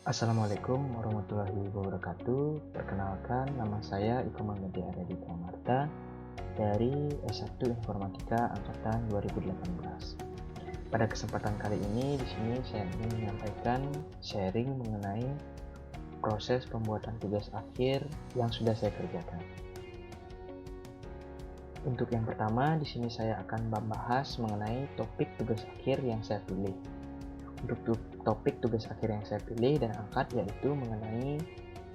Assalamualaikum warahmatullahi wabarakatuh. Perkenalkan, nama saya Iko Manggede Aryadi Pramarta dari S1 Informatika Angkatan 2018. Pada kesempatan kali ini, di sini saya ingin menyampaikan sharing mengenai proses pembuatan tugas akhir yang sudah saya kerjakan. Untuk yang pertama, di sini saya akan membahas mengenai topik tugas akhir yang saya pilih. Untuk topik tugas akhir yang saya pilih dan angkat yaitu mengenai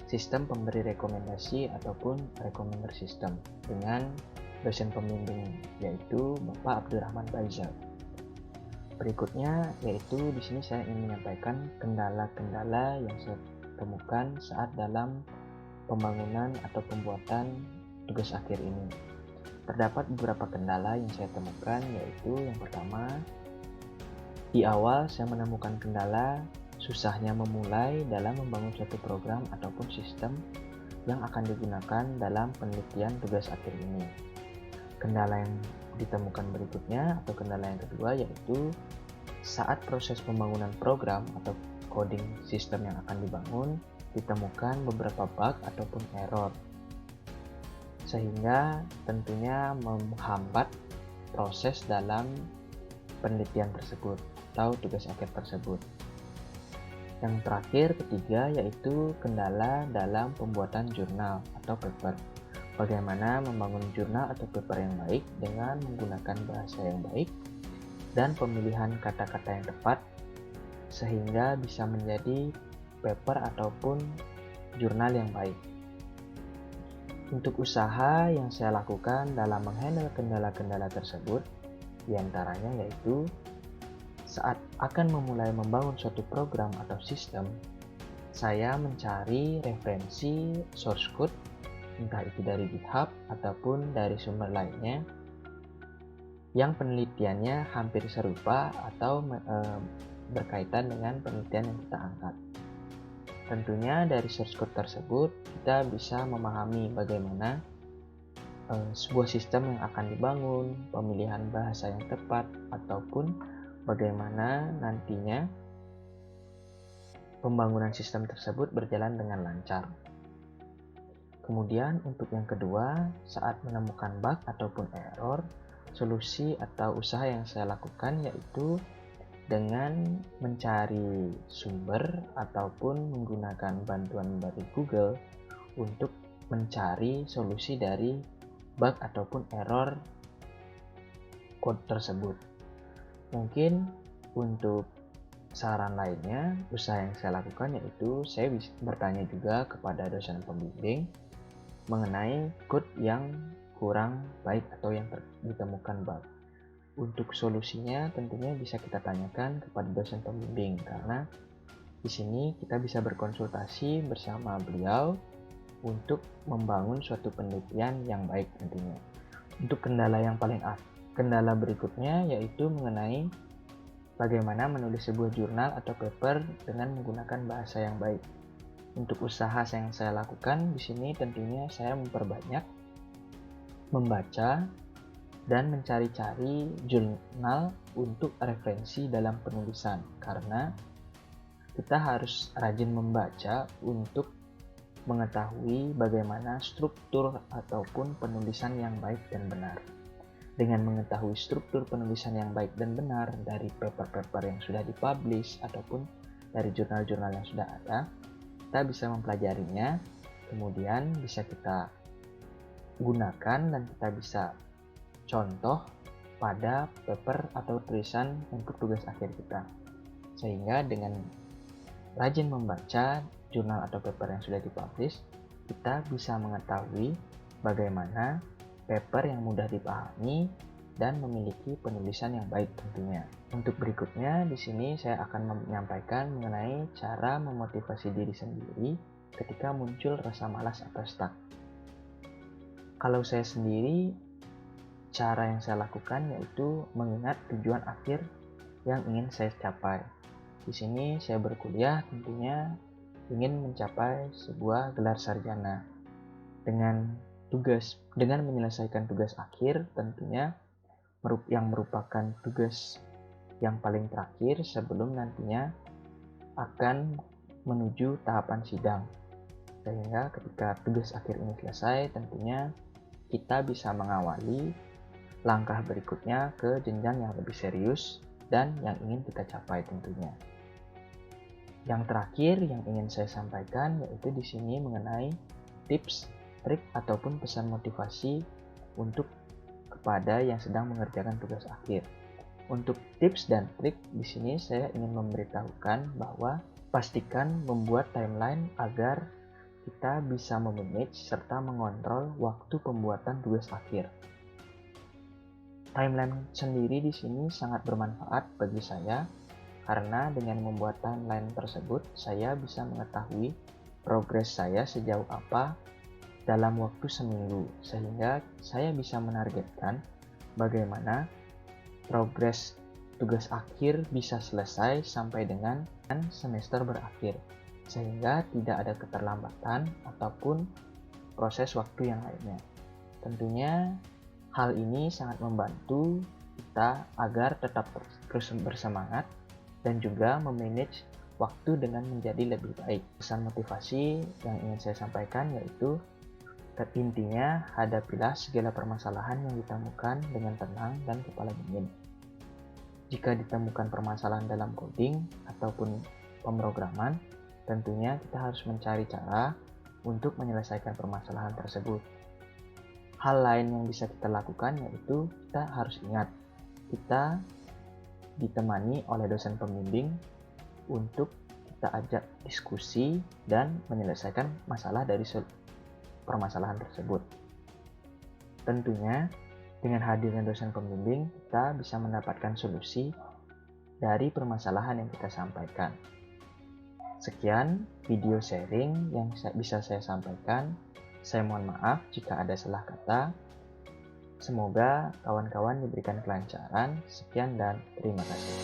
sistem pemberi rekomendasi ataupun recommender system dengan dosen pembimbing yaitu Bapak Abdurrahman Baizal. Berikutnya yaitu di sini saya ingin menyampaikan kendala-kendala yang saya temukan saat dalam pembangunan atau pembuatan tugas akhir ini. Terdapat beberapa kendala yang saya temukan, yaitu yang pertama, di awal saya menemukan kendala susahnya memulai dalam membangun suatu program ataupun sistem yang akan digunakan dalam penelitian tugas akhir ini. Kendala yang ditemukan berikutnya atau kendala yang kedua yaitu saat proses pembangunan program atau coding sistem yang akan dibangun ditemukan beberapa bug ataupun error, sehingga tentunya menghambat proses dalam penelitian tersebut atau tugas akhir tersebut. Yang terakhir, ketiga, yaitu kendala dalam pembuatan jurnal atau paper. Bagaimana membangun jurnal atau paper yang baik dengan menggunakan bahasa yang baik dan pemilihan kata-kata yang tepat sehingga bisa menjadi paper ataupun jurnal yang baik. Untuk usaha yang saya lakukan dalam menghandle kendala-kendala tersebut, diantaranya yaitu saat akan memulai membangun suatu program atau sistem, saya mencari referensi source code, entah itu dari GitHub ataupun dari sumber lainnya, yang penelitiannya hampir serupa atau berkaitan dengan penelitian yang kita angkat. Tentunya dari source code tersebut kita bisa memahami bagaimana sebuah sistem yang akan dibangun, pemilihan bahasa yang tepat, ataupun bagaimana nantinya pembangunan sistem tersebut berjalan dengan lancar. Kemudian untuk yang kedua, saat menemukan bug ataupun error, solusi atau usaha yang saya lakukan yaitu dengan mencari sumber ataupun menggunakan bantuan dari Google untuk mencari solusi dari bug ataupun error code tersebut. Mungkin untuk saran lainnya, usaha yang saya lakukan yaitu saya bisa bertanya juga kepada dosen pembimbing mengenai code yang kurang baik atau yang ditemukan bug. Untuk solusinya tentunya bisa kita tanyakan kepada dosen pembimbing karena di sini kita bisa berkonsultasi bersama beliau untuk membangun suatu penelitian yang baik tentunya. Untuk kendala berikutnya yaitu mengenai bagaimana menulis sebuah jurnal atau paper dengan menggunakan bahasa yang baik. Untuk usaha yang saya lakukan di sini tentunya saya memperbanyak membaca dan mencari-cari jurnal untuk referensi dalam penulisan, karena kita harus rajin membaca untuk mengetahui bagaimana struktur ataupun penulisan yang baik dan benar. Dengan mengetahui struktur penulisan yang baik dan benar dari paper-paper yang sudah dipublish ataupun dari jurnal-jurnal yang sudah ada, kita bisa mempelajarinya, kemudian bisa kita gunakan dan kita bisa contoh pada paper atau tulisan untuk tugas akhir kita. Sehingga dengan rajin membaca jurnal atau paper yang sudah dipublish, kita bisa mengetahui bagaimana paper yang mudah dipahami dan memiliki penulisan yang baik tentunya. Untuk berikutnya di sini saya akan menyampaikan mengenai cara memotivasi diri sendiri ketika muncul rasa malas atau stuck. Kalau saya sendiri, cara yang saya lakukan yaitu mengingat tujuan akhir yang ingin saya capai. Di sini saya berkuliah tentunya ingin mencapai sebuah gelar sarjana. Dengan menyelesaikan tugas akhir tentunya yang merupakan tugas yang paling terakhir sebelum nantinya akan menuju tahapan sidang. Sehingga ketika tugas akhir ini selesai, tentunya kita bisa mengawali langkah berikutnya ke jenjang yang lebih serius dan yang ingin kita capai tentunya. Yang terakhir yang ingin saya sampaikan yaitu di sini mengenai tips, trik ataupun pesan motivasi untuk kepada yang sedang mengerjakan tugas akhir. Untuk tips dan trik di sini saya ingin memberitahukan bahwa pastikan membuat timeline agar kita bisa memanage serta mengontrol waktu pembuatan tugas akhir. Timeline sendiri di sini sangat bermanfaat bagi saya karena dengan membuat timeline tersebut saya bisa mengetahui progres saya sejauh apa dalam waktu seminggu, sehingga saya bisa menargetkan bagaimana progres tugas akhir bisa selesai sampai dengan semester berakhir, sehingga tidak ada keterlambatan ataupun proses waktu yang lainnya. Tentunya hal ini sangat membantu kita agar tetap terus bersemangat dan juga memanage waktu dengan menjadi lebih baik. Pesan motivasi yang ingin saya sampaikan yaitu intinya hadapilah segala permasalahan yang ditemukan dengan tenang dan kepala dingin. Jika ditemukan permasalahan dalam coding ataupun pemrograman, tentunya kita harus mencari cara untuk menyelesaikan permasalahan tersebut. Hal lain yang bisa kita lakukan yaitu kita harus ingat, kita ditemani oleh dosen pembimbing untuk kita ajak diskusi dan menyelesaikan masalah dari permasalahan tersebut. Tentunya dengan hadirnya dosen pembimbing kita bisa mendapatkan solusi dari permasalahan yang kita sampaikan. Sekian video sharing yang bisa saya sampaikan. Saya mohon maaf jika ada salah kata. Semoga kawan-kawan diberikan kelancaran. Sekian dan terima kasih.